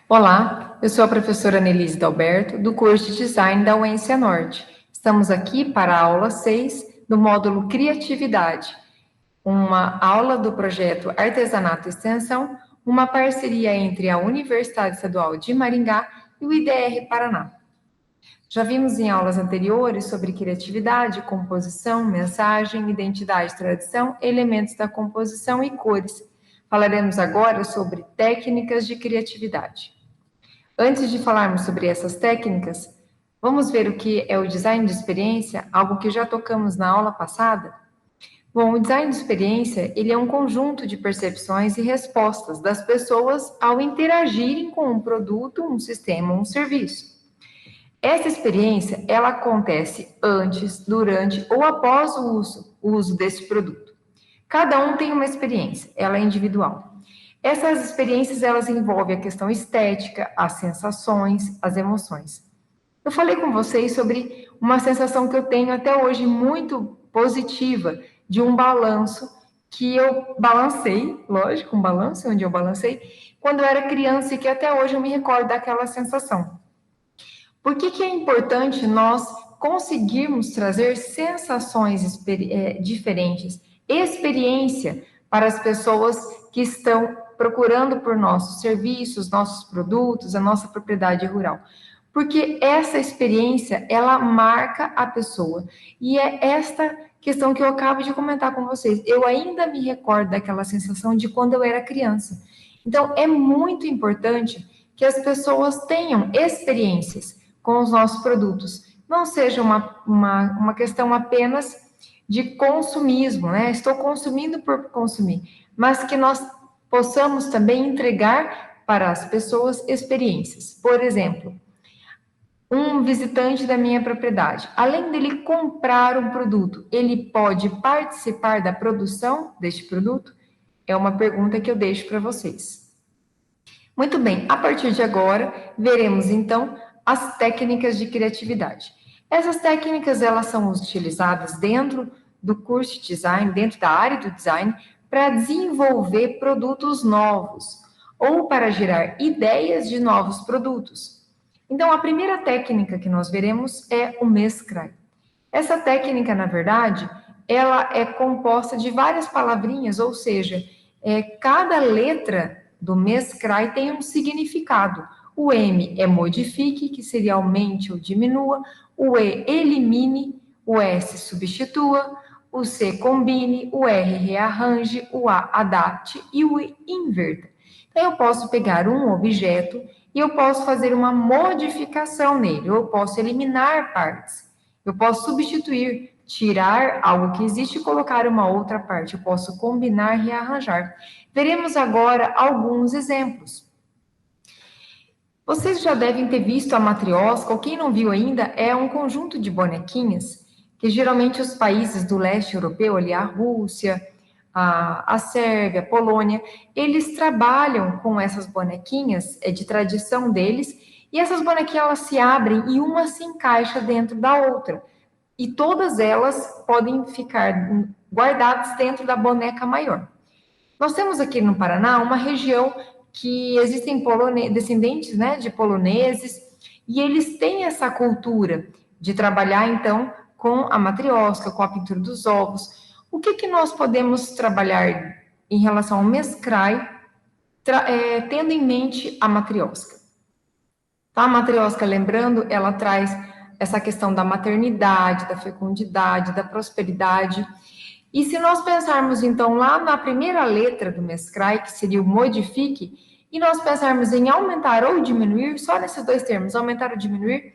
Olá, eu sou a professora Nelise Dalberto, do curso de Design da UENSA Norte. Estamos aqui para a aula 6 do módulo Criatividade, uma aula do projeto Artesanato e Extensão, uma parceria entre a Universidade Estadual de Maringá e o IDR Paraná. Já vimos em aulas anteriores sobre criatividade, composição, mensagem, identidade, tradição, elementos da composição e cores. Falaremos agora sobre técnicas de criatividade. Antes de falarmos sobre essas técnicas, vamos ver o que é o design de experiência, algo que já tocamos na aula passada? Bom, o design de experiência, ele é um conjunto de percepções e respostas das pessoas ao interagirem com um produto, um sistema, um serviço. Essa experiência, ela acontece antes, durante ou após o uso desse produto. Cada um tem uma experiência, ela é individual. Essas experiências, elas envolvem a questão estética, as sensações, as emoções. Eu falei com vocês sobre uma sensação que eu tenho até hoje muito positiva, de um balanço que eu balancei, lógico, um balanço onde eu balancei, quando eu era criança e que até hoje eu me recordo daquela sensação. Por que é importante nós conseguirmos trazer sensações diferentes, experiência para as pessoas que estão procurando por nossos serviços, nossos produtos, a nossa propriedade rural? Porque essa experiência, ela marca a pessoa. E é esta questão que eu acabo de comentar com vocês. Eu ainda me recordo daquela sensação de quando eu era criança. Então, é muito importante que as pessoas tenham experiências com os nossos produtos. Não seja uma questão apenas de consumismo, né? Estou consumindo por consumir, mas que nós possamos também entregar para as pessoas experiências. Por exemplo, um visitante da minha propriedade, além dele comprar um produto, ele pode participar da produção deste produto? É uma pergunta que eu deixo para vocês. Muito bem, a partir de agora, veremos então as técnicas de criatividade. Essas técnicas, elas são utilizadas dentro do curso de design, dentro da área do design, para desenvolver produtos novos ou para gerar ideias de novos produtos. Então, a primeira técnica que nós veremos é o mesclay. Essa técnica, na verdade, ela é composta de várias palavrinhas, ou seja, cada letra do mesclay tem um significado. O M é modifique, que seria aumente ou diminua, o E elimine, o S substitua, o C combine, o R rearranje, o A adapte e o I inverta. Então, eu posso pegar um objeto e eu posso fazer uma modificação nele, eu posso eliminar partes, eu posso substituir, tirar algo que existe e colocar uma outra parte, eu posso combinar e rearranjar. Veremos agora alguns exemplos. Vocês já devem ter visto a matriosca, ou quem não viu ainda, é um conjunto de bonequinhas que geralmente os países do leste europeu, ali a Rússia, a Sérvia, a Polônia, eles trabalham com essas bonequinhas, é de tradição deles, e essas bonequinhas elas se abrem e uma se encaixa dentro da outra. E todas elas podem ficar guardadas dentro da boneca maior. Nós temos aqui no Paraná uma região que existem descendentes, né, de poloneses, e eles têm essa cultura de trabalhar, então, com a matriosca, com a pintura dos ovos. O que nós podemos trabalhar em relação ao mesclay, tendo em mente a matriosca? Tá? A matriosca, lembrando, ela traz essa questão da maternidade, da fecundidade, da prosperidade. E se nós pensarmos, então, lá na primeira letra do mesclay, que seria o modifique, e nós pensarmos em aumentar ou diminuir, só nesses dois termos, aumentar ou diminuir,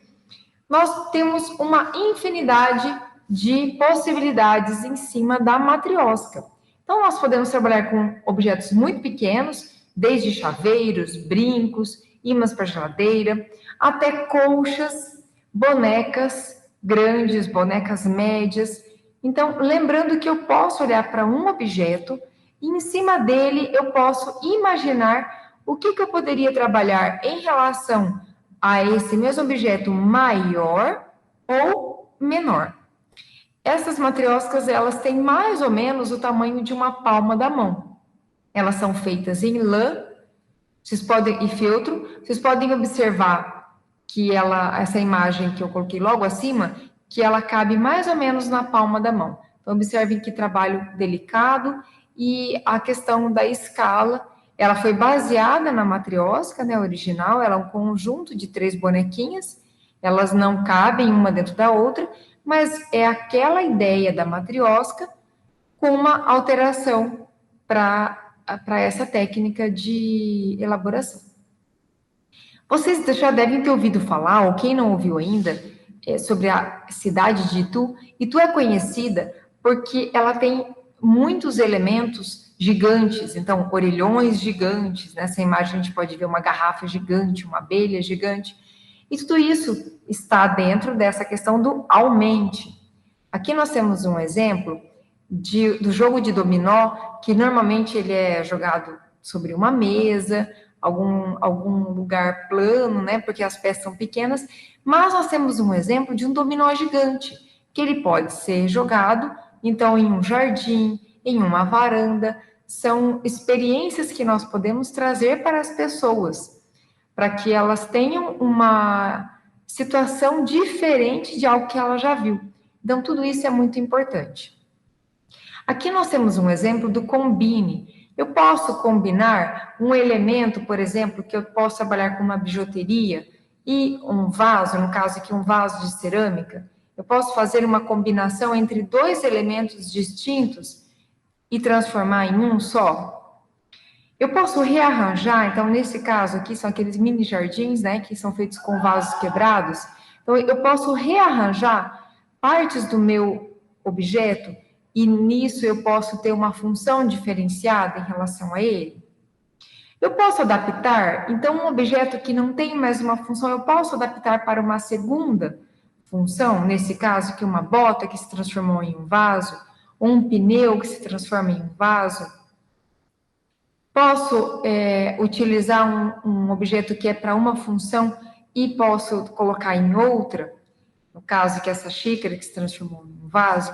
nós temos uma infinidade de possibilidades em cima da matriosca. Então, nós podemos trabalhar com objetos muito pequenos, desde chaveiros, brincos, ímãs para geladeira, até colchas, bonecas grandes, bonecas médias. Então, lembrando que eu posso olhar para um objeto e em cima dele eu posso imaginar o que eu poderia trabalhar em relação a esse mesmo objeto maior ou menor. Essas matrioscas, elas têm mais ou menos o tamanho de uma palma da mão. Elas são feitas em lã e filtro, vocês podem observar que essa imagem que eu coloquei logo acima, que ela cabe mais ou menos na palma da mão. Então, observem que trabalho delicado e a questão da escala, ela foi baseada na matriosca, né, original, ela é um conjunto de 3 bonequinhas, elas não cabem uma dentro da outra, mas é aquela ideia da matriosca com uma alteração para essa técnica de elaboração. Vocês já devem ter ouvido falar, ou quem não ouviu ainda, sobre a cidade de Itu. Itu é conhecida porque ela tem muitos elementos gigantes, então, orelhões gigantes. Nessa imagem a gente pode ver uma garrafa gigante, uma abelha gigante. E tudo isso está dentro dessa questão do aumente. Aqui nós temos um exemplo do jogo de dominó, que normalmente ele é jogado sobre uma mesa, algum lugar plano, né, porque as peças são pequenas, mas nós temos um exemplo de um dominó gigante, que ele pode ser jogado, então, em um jardim, em uma varanda, são experiências que nós podemos trazer para as pessoas, para que elas tenham uma situação diferente de algo que ela já viu. Então, tudo isso é muito importante. Aqui nós temos um exemplo do combine. Eu posso combinar um elemento, por exemplo, que eu posso trabalhar com uma bijuteria e um vaso, no caso aqui um vaso de cerâmica. Eu posso fazer uma combinação entre 2 elementos distintos e transformar em um só. Eu posso rearranjar, então nesse caso aqui são aqueles mini jardins, né, que são feitos com vasos quebrados. Então eu posso rearranjar partes do meu objeto e nisso eu posso ter uma função diferenciada em relação a ele. Eu posso adaptar, então um objeto que não tem mais uma função, eu posso adaptar para uma segunda função, nesse caso aqui uma bota que se transformou em um vaso, ou um pneu que se transforma em um vaso. Posso utilizar um objeto que é para uma função e posso colocar em outra, no caso que essa xícara que se transformou em um vaso.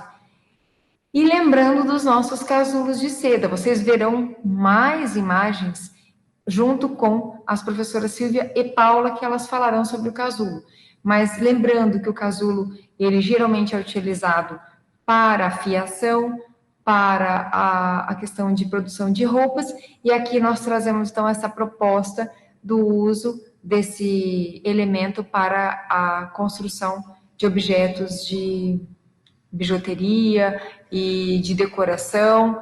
E lembrando dos nossos casulos de seda, vocês verão mais imagens junto com as professoras Silvia e Paula, que elas falarão sobre o casulo. Mas lembrando que o casulo, ele geralmente é utilizado para a fiação, para a questão de produção de roupas, e aqui nós trazemos, então, essa proposta do uso desse elemento para a construção de objetos de bijuteria e de decoração,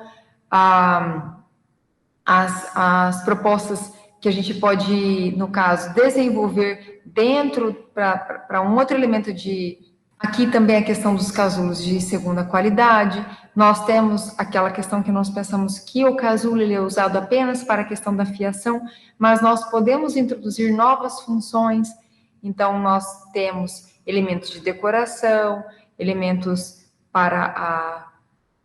as propostas que a gente pode, no caso, desenvolver dentro para um outro elemento de... Aqui também a questão dos casulos de segunda qualidade. Nós temos aquela questão que nós pensamos que o casulo ele é usado apenas para a questão da fiação, mas nós podemos introduzir novas funções. Então, nós temos elementos de decoração, elementos para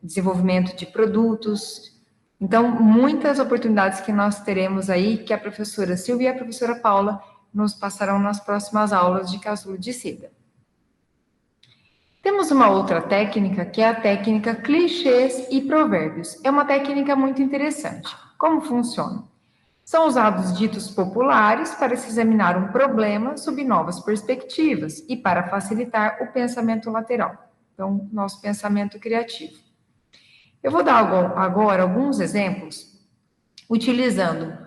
desenvolvimento de produtos. Então, muitas oportunidades que nós teremos aí, que a professora Silvia e a professora Paula nos passarão nas próximas aulas de casulo de seda. Temos uma outra técnica, que é a técnica clichês e provérbios. É uma técnica muito interessante. Como funciona? São usados ditos populares para se examinar um problema sob novas perspectivas e para facilitar o pensamento lateral. Então, nosso pensamento criativo. Eu vou dar agora alguns exemplos utilizando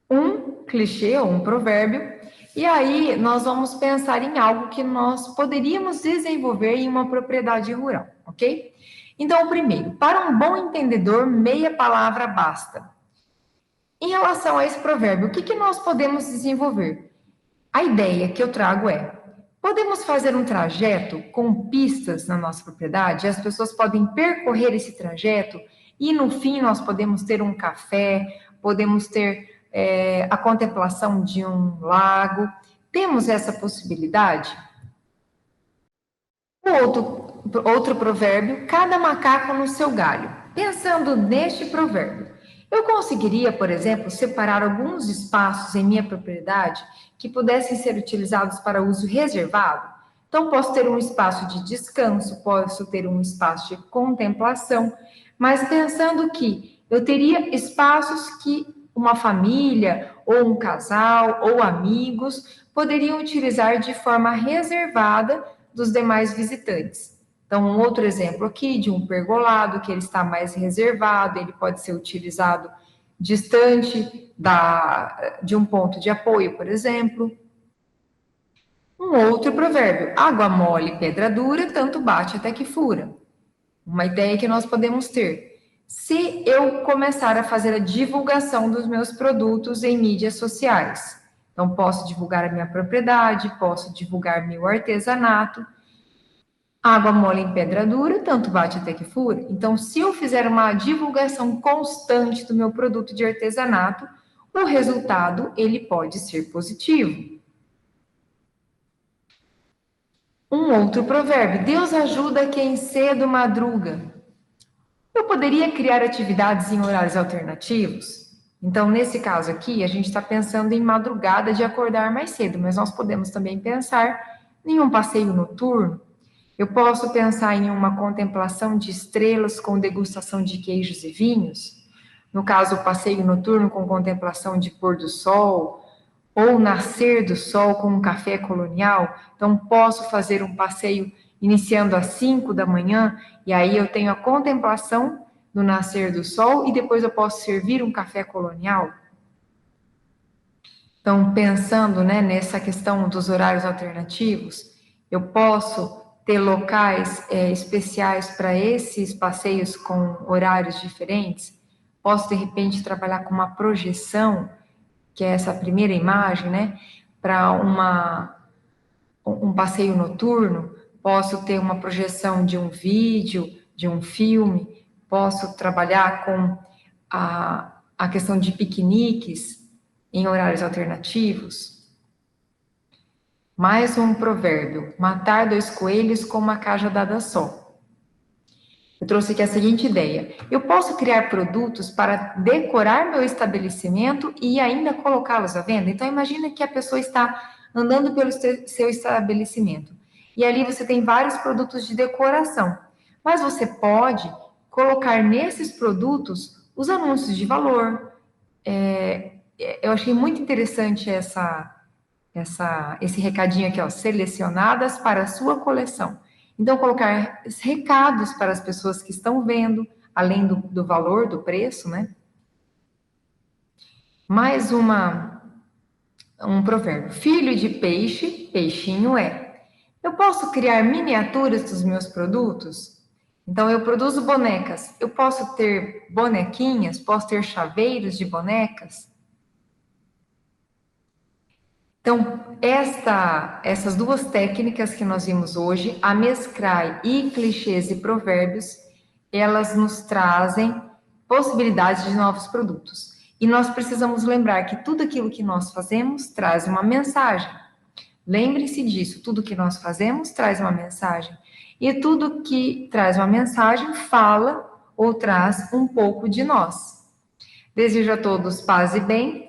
um clichê ou um provérbio, e aí nós vamos pensar em algo que nós poderíamos desenvolver em uma propriedade rural, ok? Então, o primeiro, para um bom entendedor, meia palavra basta. Em relação a esse provérbio, o que nós podemos desenvolver? A ideia que eu trago é: podemos fazer um trajeto com pistas na nossa propriedade, as pessoas podem percorrer esse trajeto e no fim nós podemos ter um café, podemos ter a contemplação de um lago. Temos essa possibilidade? Outro provérbio: cada macaco no seu galho. Pensando neste provérbio, eu conseguiria, por exemplo, separar alguns espaços em minha propriedade que pudessem ser utilizados para uso reservado? Então, posso ter um espaço de descanso, posso ter um espaço de contemplação, mas pensando que eu teria espaços que uma família, ou um casal, ou amigos, poderiam utilizar de forma reservada dos demais visitantes. Então, um outro exemplo aqui de um pergolado, que ele está mais reservado, ele pode ser utilizado distante de um ponto de apoio, por exemplo. Um outro provérbio: água mole, pedra dura, tanto bate até que fura. Uma ideia que nós podemos ter. Se eu começar a fazer a divulgação dos meus produtos em mídias sociais, então posso divulgar a minha propriedade, posso divulgar meu artesanato. Água mole em pedra dura, tanto bate até que fura. Então, se eu fizer uma divulgação constante do meu produto de artesanato, o resultado ele pode ser positivo. Um outro provérbio: Deus ajuda quem cedo madruga. Eu poderia criar atividades em horários alternativos? Então, nesse caso aqui, a gente está pensando em madrugada de acordar mais cedo, mas nós podemos também pensar em um passeio noturno. Eu posso pensar em uma contemplação de estrelas com degustação de queijos e vinhos. No caso, o passeio noturno com contemplação de pôr do sol, ou nascer do sol com um café colonial. Então, posso fazer um passeio iniciando às 5 da manhã, e aí eu tenho a contemplação do nascer do sol, e depois eu posso servir um café colonial. Então, pensando, né, nessa questão dos horários alternativos, eu posso ter locais especiais para esses passeios com horários diferentes. Posso, de repente, trabalhar com uma projeção, que é essa primeira imagem, né, para um passeio noturno. Posso ter uma projeção de um vídeo, de um filme. Posso trabalhar com a questão de piqueniques em horários alternativos. Mais um provérbio: matar 2 coelhos com uma cajadada só. Eu trouxe aqui a seguinte ideia: eu posso criar produtos para decorar meu estabelecimento e ainda colocá-los à venda? Então, imagina que a pessoa está andando pelo seu estabelecimento e ali você tem vários produtos de decoração, mas você pode colocar nesses produtos os anúncios de valor. Eu achei muito interessante esse recadinho aqui, ó: selecionadas para a sua coleção. Então, colocar recados para as pessoas que estão vendo, além do valor, do preço, né? Mais um provérbio: filho de peixe, peixinho é. Eu posso criar miniaturas dos meus produtos? Então, eu produzo bonecas. Eu posso ter bonequinhas? Posso ter chaveiros de bonecas? Então, essas duas técnicas que nós vimos hoje, a mesclay e clichês e provérbios, elas nos trazem possibilidades de novos produtos. E nós precisamos lembrar que tudo aquilo que nós fazemos traz uma mensagem. Lembre-se disso: tudo que nós fazemos traz uma mensagem. E tudo que traz uma mensagem fala ou traz um pouco de nós. Desejo a todos paz e bem.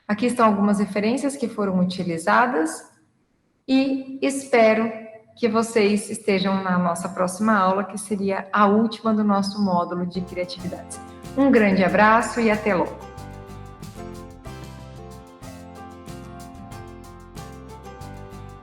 Aqui estão algumas referências que foram utilizadas e espero que vocês estejam na nossa próxima aula, que seria a última do nosso módulo de criatividades. Um grande abraço e até logo!